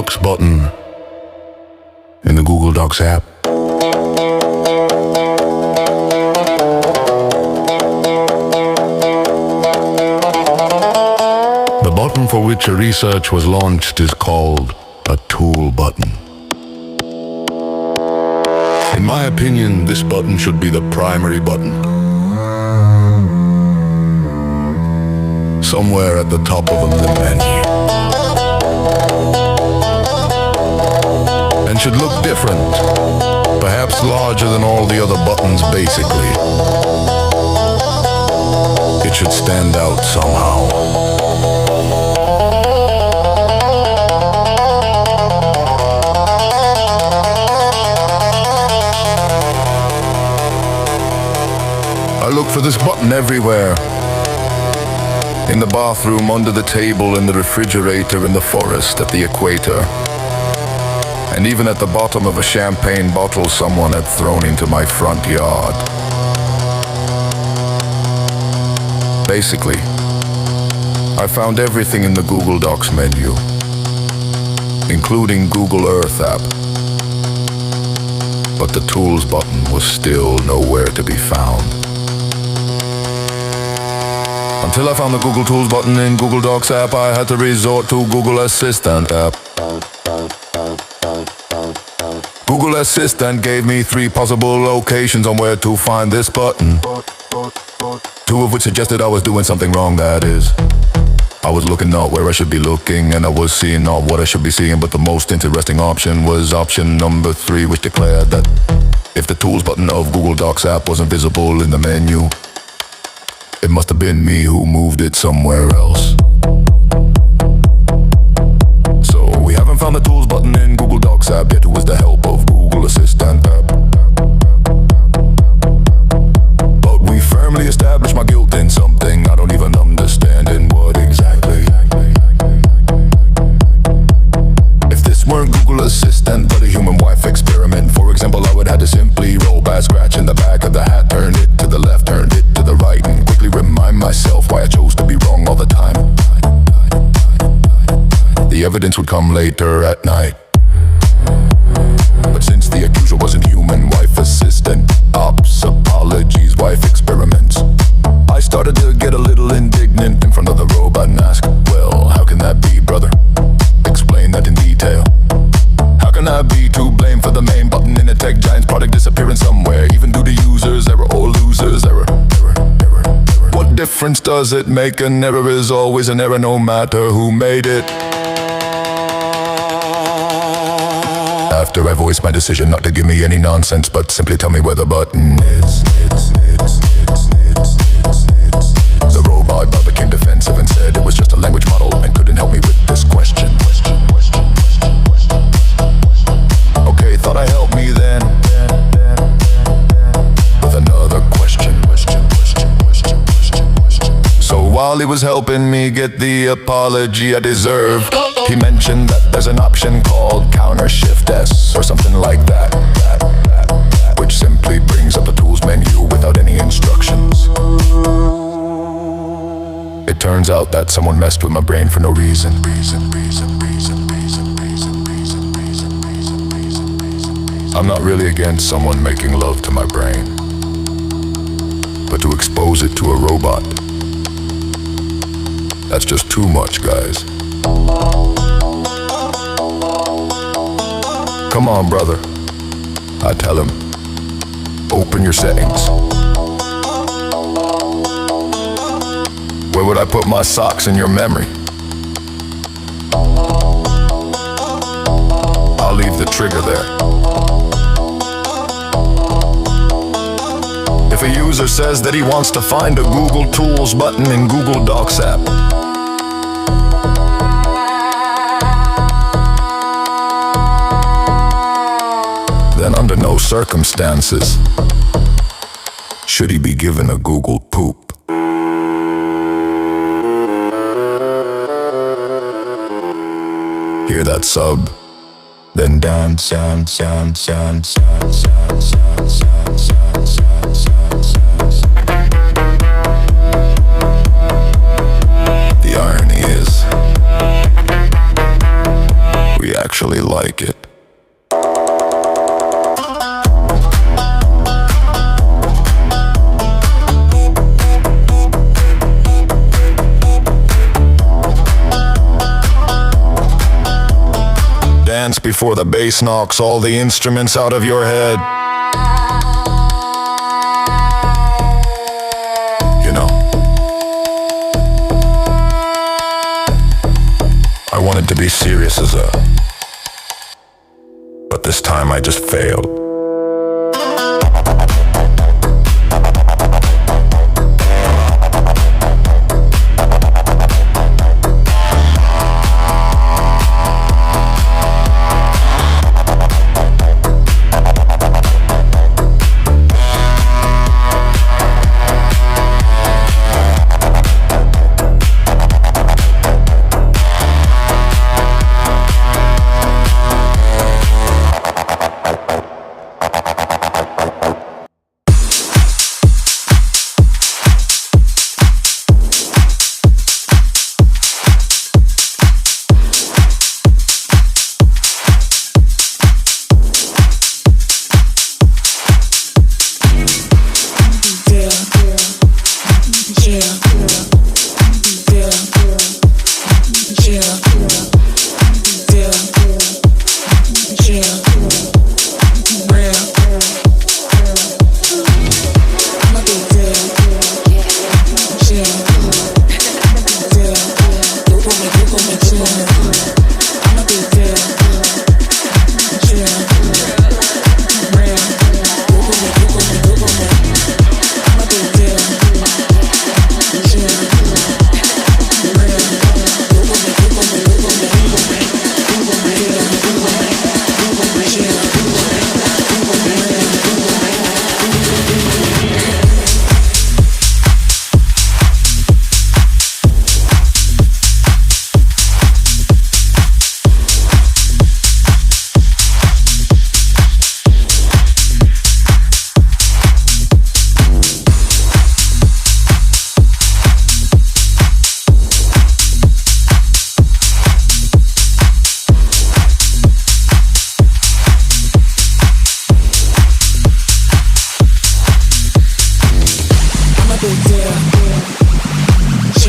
Docs button in the Google Docs app. The button for which a research was launched is called a tool button. In my opinion, this button should be the primary button. Somewhere at the top of the menu. And should look different, perhaps larger than all the other buttons basically. It should stand out somehow. I look for this button everywhere. In the bathroom, under the table, in the refrigerator, in the forest, at the equator. And even at the bottom of a champagne bottle someone had thrown into my front yard. Basically, I found everything in the Google Docs menu, including Google Earth app. But the Tools button was still nowhere to be found. Until I found the Google Tools button in Google Docs app, I had to resort to Google Assistant app. Google Assistant gave me 3 possible locations on where to find this button. 2 of which suggested I was doing something wrong, that is. I was looking not where I should be looking, and I was seeing not what I should be seeing, but the most interesting option was option number 3, which declared that if the Tools button of Google Docs app wasn't visible in the menu, it must have been me who moved it somewhere else. So we haven't found the Tools button in Google Docs app yet, with the help of Google Assistant app. But we firmly established my guilt in something I don't even understand in what exactly. If this weren't Google Assistant but a human wife experiment, for example, I would have to simply roll back, scratch in the back of the hat, turn it to the left, turn it to the right, and quickly remind myself why I chose to be wrong all the time. The evidence would come later at night. But since the accuser wasn't human, wife assistant, ops, apologies, wife experiments, I started to get a little indignant in front of the robot and ask, well, how can that be, brother? Explain that in detail. How can I be to blame for the main button in a tech giant's product disappearing somewhere, even due to users' error or losers' error? What difference does it make? An error is always an error, no matter who made it. After I voiced my decision not to give me any nonsense, but simply tell me where the button is, the robot became defensive and said it was just a language model and couldn't help me with this question. Okay, thought I helped me then with another question. So while he was helping me get the apology I deserve, he mentioned that there's an option called Counter Shift S or something like that, which simply brings up the Tools menu without any instructions. It turns out that someone messed with my brain for no reason. I'm not really against someone making love to my brain, but to expose it to a robot, that's just too much, guys. Come on, brother, I tell him, open your settings. Where would I put my socks in your memory? I'll leave the trigger there. If a user says that he wants to find a Google Tools button in Google Docs app, then under no circumstances should he be given a Google poop. Hear that sub? Then dance. The irony is, we actually dance before the bass knocks all the instruments out of your head. You know, I wanted to be serious as a... but this time I just failed.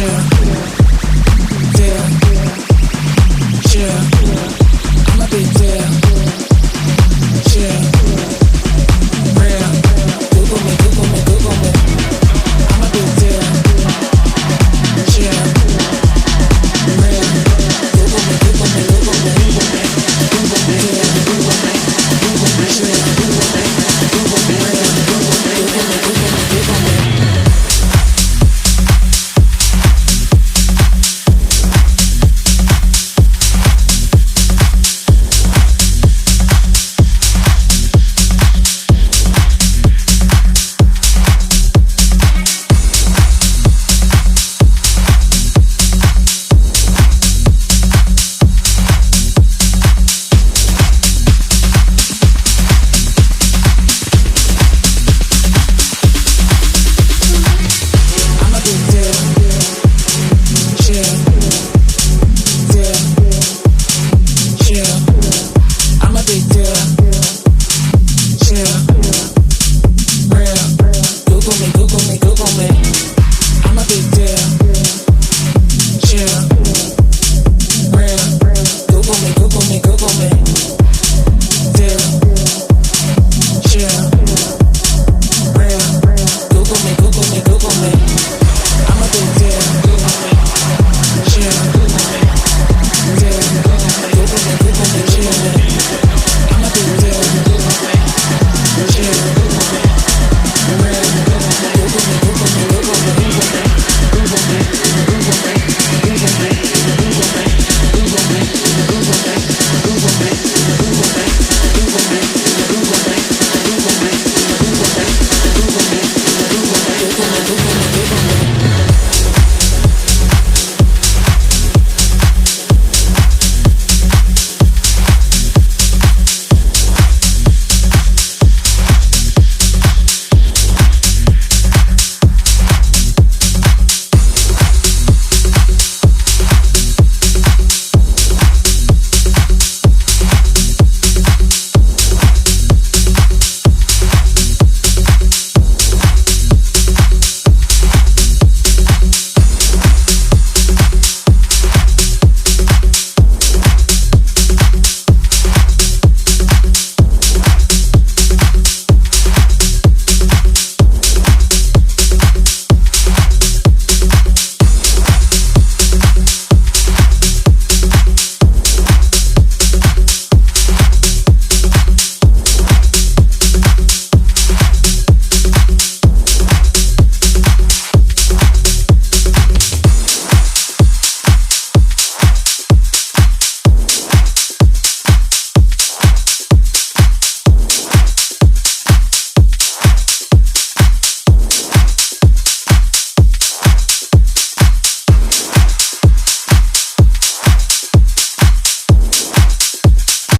Yeah.